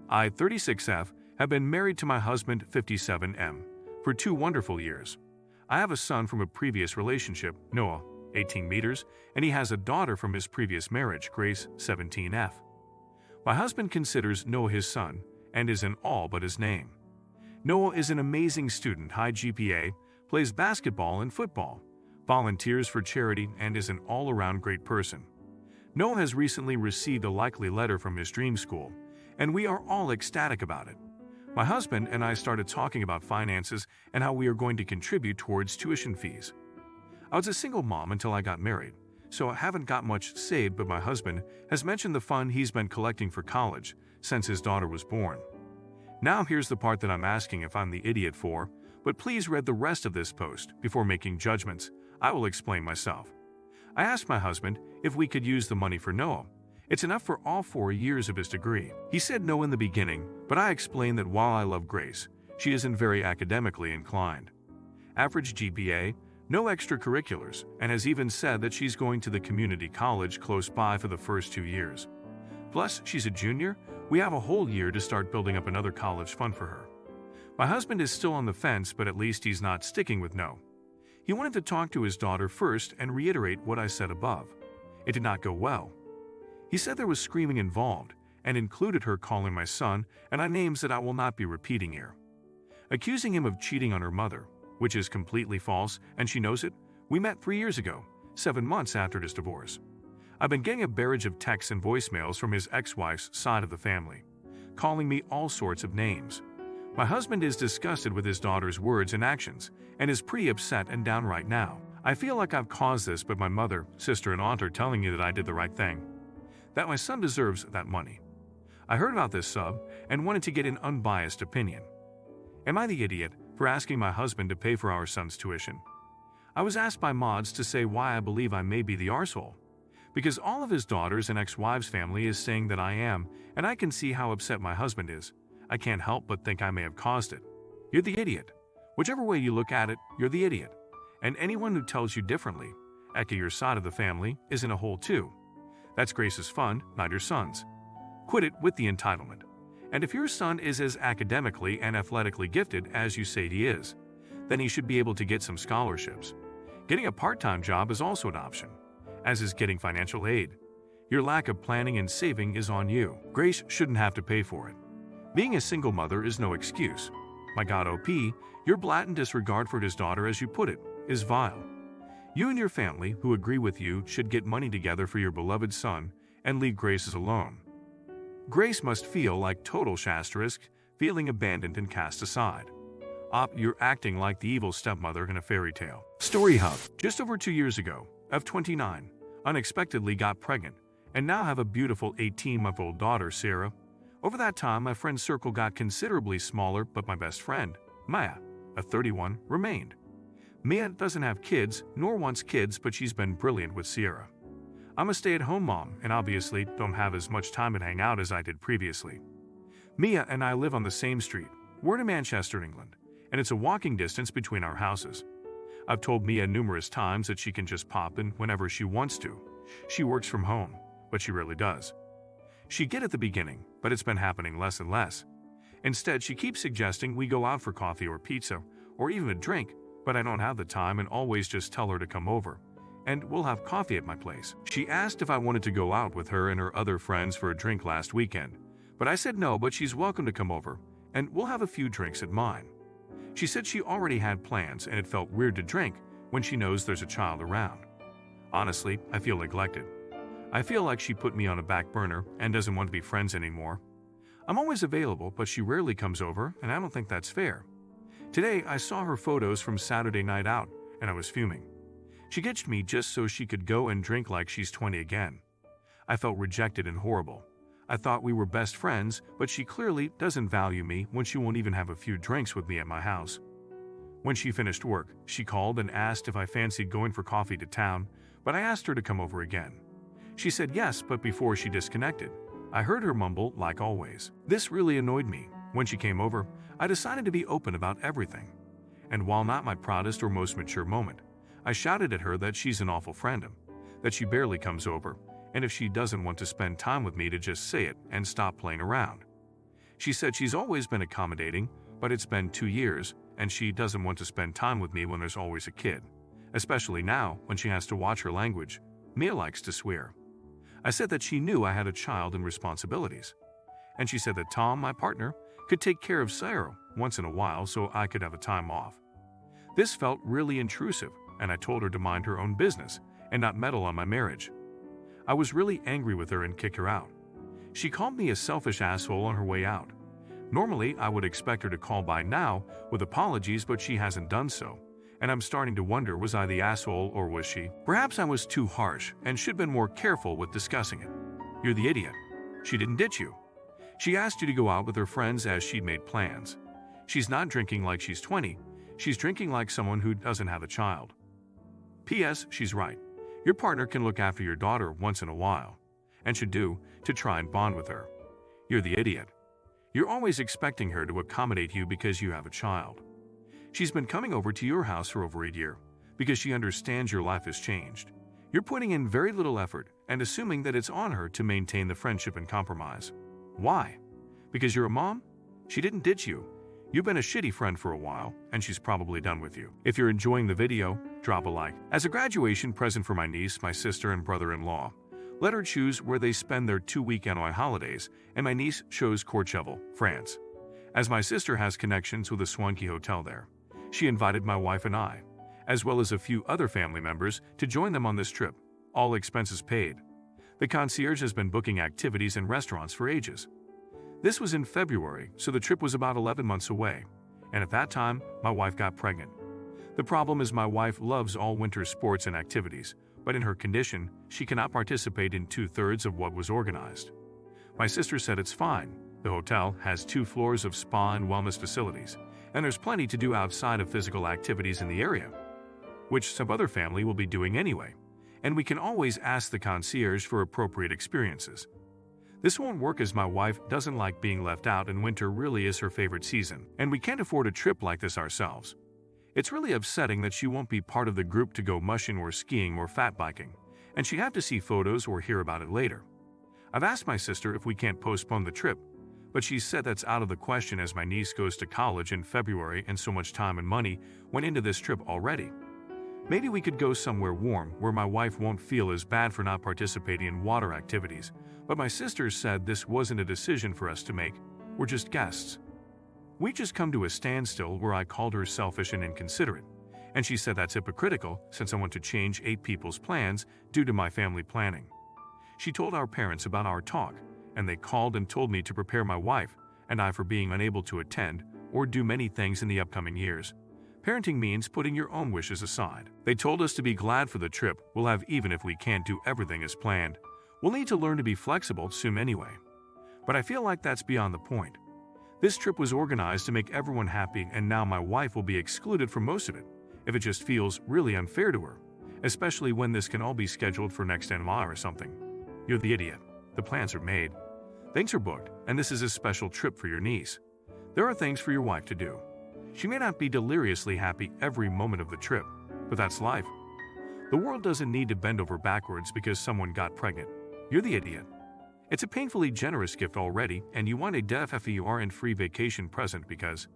I, 36F, have been married to my husband, 57M, for 2 wonderful years. I have a son from a previous relationship, Noah, 18 meters, and he has a daughter from his previous marriage, Grace, 17F. My husband considers Noah his son and is in all but his name. Noah is an amazing student, high GPA, plays basketball and football, volunteers for charity, and is an all-around great person. Noah has recently received a likely letter from his dream school, and we are all ecstatic about it. My husband and I started talking about finances and how we are going to contribute towards tuition fees. I was a single mom until I got married, so I haven't got much saved, but my husband has mentioned the fund he's been collecting for college since his daughter was born. Now here's the part that I'm asking if I'm the idiot for, but please read the rest of this post before making judgments. I will explain myself. I asked my husband if we could use the money for Noah. It's enough for all 4 years of his degree. He said no in the beginning, but I explained that while I love Grace, she isn't very academically inclined. Average GPA, no extracurriculars, and has even said that she's going to the community college close by for the first 2 years. Plus, she's a junior. We have a whole year to start building up another college fund for her. My husband is still on the fence, but at least he's not sticking with no. He wanted to talk to his daughter first and reiterate what I said above. It did not go well. He said there was screaming involved and included her calling my son and I names that I will not be repeating here. Accusing him of cheating on her mother, which is completely false, and she knows it. We met 3 years ago, 7 months after his divorce. I've been getting a barrage of texts and voicemails from his ex-wife's side of the family, calling me all sorts of names. My husband is disgusted with his daughter's words and actions and is pretty upset and down right now. I feel like I've caused this, but my mother, sister, and aunt are telling me that I did the right thing, that my son deserves that money. I heard about this sub and wanted to get an unbiased opinion. Am I the idiot for asking my husband to pay for our son's tuition? I was asked by mods to say why I believe I may be the arsehole. Because all of his daughters and ex-wives' family is saying that I am, and I can see how upset my husband is. I can't help but think I may have caused it. You're the idiot. Whichever way you look at it, you're the idiot. And anyone who tells you differently, aka your side of the family, is in a hole too. That's Grace's fund, not your son's. Quit it with the entitlement. And if your son is as academically and athletically gifted as you say he is, then he should be able to get some scholarships. Getting a part-time job is also an option, as is getting financial aid. Your lack of planning and saving is on you. Grace shouldn't have to pay for it. Being a single mother is no excuse. My God, OP, your blatant disregard for his daughter, as you put it, is vile. You and your family, who agree with you, should get money together for your beloved son and leave Grace alone. Grace must feel like total *, feeling abandoned and cast aside. You're acting like the evil stepmother in a fairy tale. Story Hub. Just over 2 years ago, F29, unexpectedly got pregnant and now have a beautiful 18-month-old daughter, Sarah. Over that time, my friend circle got considerably smaller, but my best friend, Maya, a 31, remained. Mia doesn't have kids, nor wants kids, but she's been brilliant with Sierra. I'm a stay-at-home mom and obviously don't have as much time to hang out as I did previously. Mia and I live on the same street. We're in Manchester, England, and it's a walking distance between our houses. I've told Mia numerous times that she can just pop in whenever she wants to. She works from home, but she rarely does. She get at the beginning, but it's been happening less and less. Instead, she keeps suggesting we go out for coffee or pizza, or even a drink, but I don't have the time and always just tell her to come over, and we'll have coffee at my place. She asked if I wanted to go out with her and her other friends for a drink last weekend, but I said no, but she's welcome to come over, and we'll have a few drinks at mine. She said she already had plans and it felt weird to drink when she knows there's a child around. Honestly, I feel neglected. I feel like she put me on a back burner and doesn't want to be friends anymore. I'm always available, but she rarely comes over, and I don't think that's fair. Today, I saw her photos from Saturday night out, and I was fuming. She ditched me just so she could go and drink like she's 20 again. I felt rejected and horrible. I thought we were best friends, but she clearly doesn't value me when she won't even have a few drinks with me at my house. When she finished work, she called and asked if I fancied going for coffee to town, but I asked her to come over again. She said yes, but before she disconnected, I heard her mumble like always. This really annoyed me. When she came over, I decided to be open about everything. And while not my proudest or most mature moment, I shouted at her that she's an awful friend, that she barely comes over, and if she doesn't want to spend time with me to just say it and stop playing around. She said she's always been accommodating, but it's been 2 years, and she doesn't want to spend time with me when there's always a kid, especially now when she has to watch her language. Mia likes to swear. I said that she knew I had a child and responsibilities. And she said that Tom, my partner, could take care of Sarah once in a while so I could have a time off. This felt really intrusive, and I told her to mind her own business and not meddle on my marriage. I was really angry with her and kicked her out. She called me a selfish asshole on her way out. Normally, I would expect her to call by now with apologies, but she hasn't done so, and I'm starting to wonder, was I the asshole or was she? Perhaps I was too harsh and should have been more careful with discussing it. You're the idiot. She didn't ditch you. She asked you to go out with her friends as she'd made plans. She's not drinking like she's 20. She's drinking like someone who doesn't have a child. P.S. She's right. Your partner can look after your daughter once in a while, and should do, to try and bond with her. You're the idiot. You're always expecting her to accommodate you because you have a child. She's been coming over to your house for over a year because she understands your life has changed. You're putting in very little effort and assuming that it's on her to maintain the friendship and compromise. Why? Because you're a mom? She didn't ditch you. You've been a shitty friend for a while, and she's probably done with you. If you're enjoying the video, drop a like. As a graduation present for my niece, my sister, and brother-in-law, let her choose where they spend their 2-week Hanoi holidays, and my niece chose Courchevel, France. As my sister has connections with a swanky hotel there, she invited my wife and I, as well as a few other family members, to join them on this trip, all expenses paid. The concierge has been booking activities and restaurants for ages. This was in February, so the trip was about 11 months away, and at that time, my wife got pregnant. The problem is my wife loves all winter sports and activities, but in her condition, she cannot participate in 2/3 of what was organized. My sister said it's fine. The hotel has 2 floors of spa and wellness facilities, and there's plenty to do outside of physical activities in the area, which some other family will be doing anyway, and we can always ask the concierge for appropriate experiences. This won't work as my wife doesn't like being left out, and winter really is her favorite season, and we can't afford a trip like this ourselves. It's really upsetting that she won't be part of the group to go mushing or skiing or fat biking, and she'd have to see photos or hear about it later. I've asked my sister if we can't postpone the trip, but she said that's out of the question as my niece goes to college in February and so much time and money went into this trip already. Maybe we could go somewhere warm where my wife won't feel as bad for not participating in water activities, but my sister said this wasn't a decision for us to make. We're just guests. We just come to a standstill where I called her selfish and inconsiderate, and she said that's hypocritical since I want to change 8 people's plans due to my family planning. She told our parents about our talk, and they called and told me to prepare my wife and I for being unable to attend or do many things in the upcoming years. Parenting means putting your own wishes aside. They told us to be glad for the trip we'll have even if we can't do everything as planned. We'll need to learn to be flexible soon anyway. But I feel like that's beyond the point. This trip was organized to make everyone happy, and now my wife will be excluded from most of it, if it just feels really unfair to her, especially when this can all be scheduled for next July or something. You're the idiot. The plans are made. Things are booked, and this is a special trip for your niece. There are things for your wife to do. She may not be deliriously happy every moment of the trip, but that's life. The world doesn't need to bend over backwards because someone got pregnant. You're the idiot. It's a painfully generous gift already, and you want a DFFEUR and free vacation present because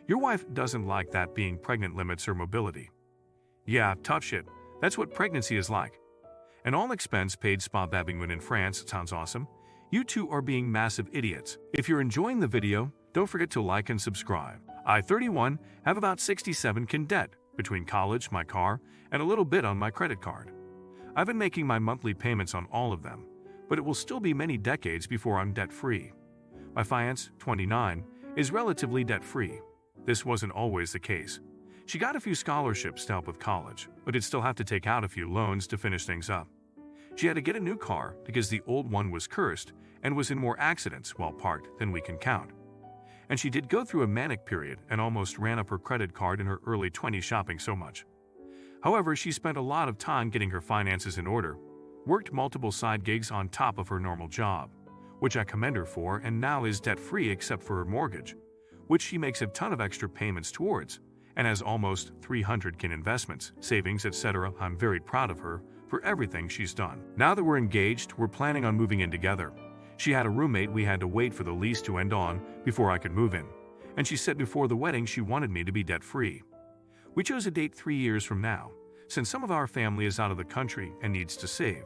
your wife doesn't like that being pregnant limits her mobility. Yeah, tough shit. That's what pregnancy is like. An all-expense paid spa babbing in France sounds awesome. You two are being massive idiots. If you're enjoying the video, don't forget to like and subscribe. I, 31, have about 67K debt between college, my car, and a little bit on my credit card. I've been making my monthly payments on all of them, but it will still be many decades before I'm debt-free. My fiancée, 29, is relatively debt-free. This wasn't always the case. She got a few scholarships to help with college, but did still have to take out a few loans to finish things up. She had to get a new car because the old one was cursed and was in more accidents while parked than we can count. And she did go through a manic period and almost ran up her credit card in her early 20s shopping so much. However, she spent a lot of time getting her finances in order, worked multiple side gigs on top of her normal job, which I commend her for, and now is debt-free except for her mortgage, which she makes a ton of extra payments towards, and has almost 300K in investments, savings, etc. I'm very proud of her for everything she's done. Now that we're engaged, we're planning on moving in together. She had a roommate we had to wait for the lease to end on before I could move in, and she said before the wedding she wanted me to be debt-free. We chose a date 3 years from now, since some of our family is out of the country and needs to save,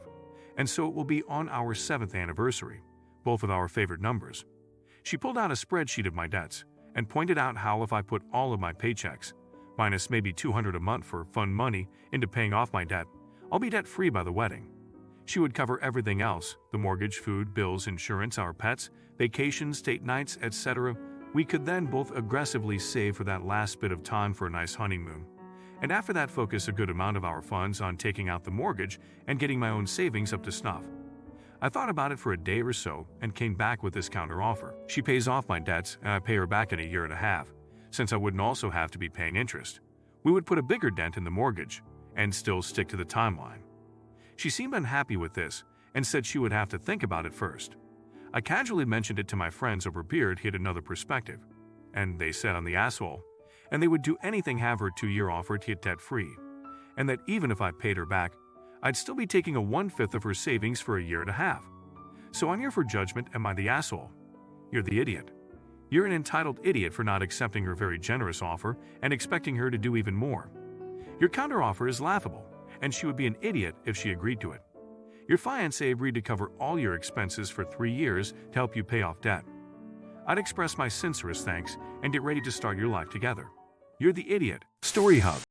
and so it will be on our 7th anniversary, both with our favorite numbers. She pulled out a spreadsheet of my debts and pointed out how if I put all of my paychecks, minus maybe $200 a month for fun money, into paying off my debt, I'll be debt-free by the wedding. She would cover everything else: the mortgage, food, bills, insurance, our pets, vacations, date nights, etc. We could then both aggressively save for that last bit of time for a nice honeymoon, and after that focus a good amount of our funds on taking out the mortgage and getting my own savings up to snuff. I thought about it for a day or so and came back with this counter-offer. She pays off my debts and I pay her back in a year and a half, since I wouldn't also have to be paying interest. We would put a bigger dent in the mortgage and still stick to the timeline. She seemed unhappy with this and said she would have to think about it first. I casually mentioned it to my friends over beer to get another perspective, and they said I'm the asshole, and they would do anything have her 2-year offer to get debt-free, and that even if I paid her back, I'd still be taking a 1/5 of her savings for a year and a half. So I'm here for judgment. Am I the asshole? You're the idiot. You're an entitled idiot for not accepting her very generous offer and expecting her to do even more. Your counteroffer is laughable, and she would be an idiot if she agreed to it. Your fiancé agreed to cover all your expenses for 3 years to help you pay off debt. I'd express my sincerest thanks and get ready to start your life together. You're the idiot. Story Hub.